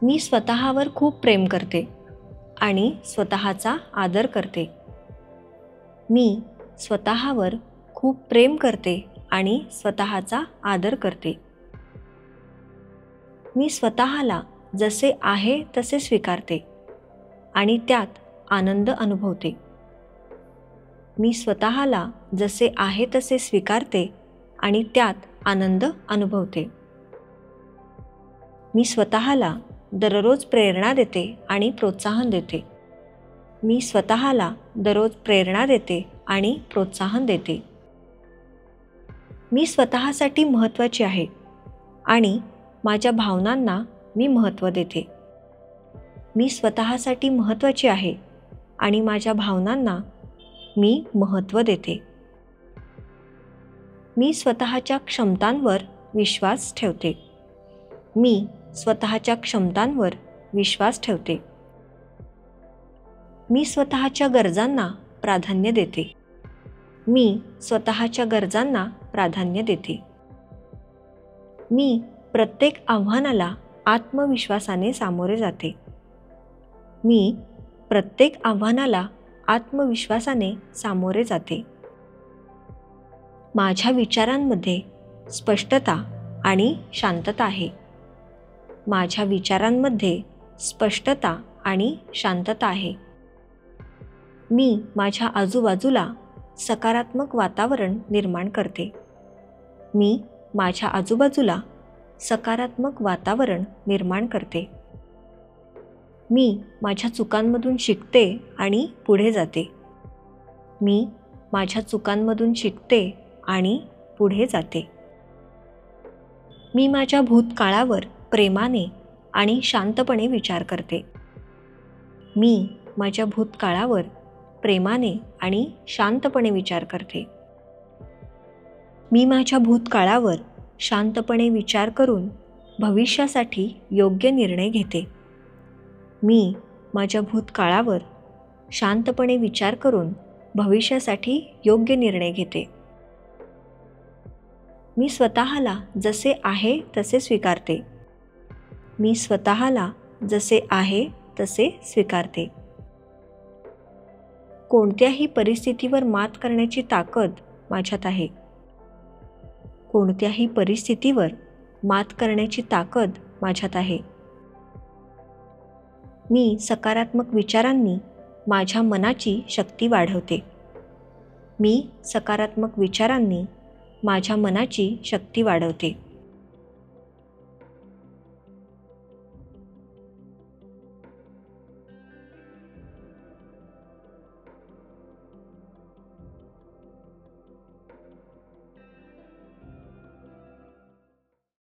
मी स्वतःवर खूप प्रेम करते आणि स्वतःचा आदर करते. मी स्वतःवर खूप प्रेम करते आणि स्वतःचा आदर करते. मी स्वतःला जसे आहे तसे स्वीकारते आणि त्यात आनंद अनुभवते. मी स्वतःला जसे आहे तसे स्वीकारते आणि त्यात आनंद अनुभवते. मी स्वतःला दररोज प्रेरणा देते आणि प्रोत्साहन देते. मी स्वतःला दररोज प्रेरणा देते आणि प्रोत्साहन देते. मी स्वतःसाठी महत्त्वाची आहे आणि माझ्या भावनांना मी महत्त्व देते. मी स्वतःसाठी महत्त्वाची आहे आणि माझ्या भावनांना मी महत्त्व देते. मी स्वतःच्या क्षमतांवर विश्वास ठेवते. मी स्वतःच्या क्षमतांवर विश्वास ठेवते. मी स्वतःच्या गरजांना प्राधान्य देते. मी स्वतःच्या गरजांना प्राधान्य देते. मी प्रत्येक आव्हानाला आत्मविश्वासाने सामोरे जाते. मी प्रत्येक आव्हानाला आत्मविश्वासाने सामोरे जाते. माझ्या विचारांमध्ये स्पष्टता आणि शांतता आहे. माझ्या विचारांमध्ये स्पष्टता आणि शांतता आहे. मी माझ्या आजूबाजूला सकारात्मक वातावरण निर्माण करते. मी माझ्या आजूबाजूला सकारात्मक वातावरण निर्माण करते. मी माझ्या चुकांमधून शिकते आणि पुढे जाते. मी माझ्या चुकांमधून शिकते आणि पुढे जाते. मी माझ्या भूतकाळावर प्रेमाने आणि शांतपणे विचार करते. मी माझ्या भूतकाळावर प्रेमाने आणि शांतपणे विचार करते. मी माझ्या भूतकाळावर शांतपणे विचार करून भविष्यासाठी योग्य निर्णय घेते. मी माझ्या भूतकाळावर शांतपणे विचार करून भविष्यासाठी योग्य निर्णय घेते. मी स्वतःला जसे आहे तसे स्वीकारते. मी स्वतःला जसे आहे तसे स्वीकारते. कोणत्याही परिस्थितीवर मात करण्याची ताकद माझ्यात आहे. कोणत्याही परिस्थितीवर मात करण्याची ताकद माझ्यात आहे. मी सकारात्मक विचारांनी माझ्या मनाची शक्ती वाढवते. मी सकारात्मक विचारांनी माझ्या मनाची शक्ती वाढवते.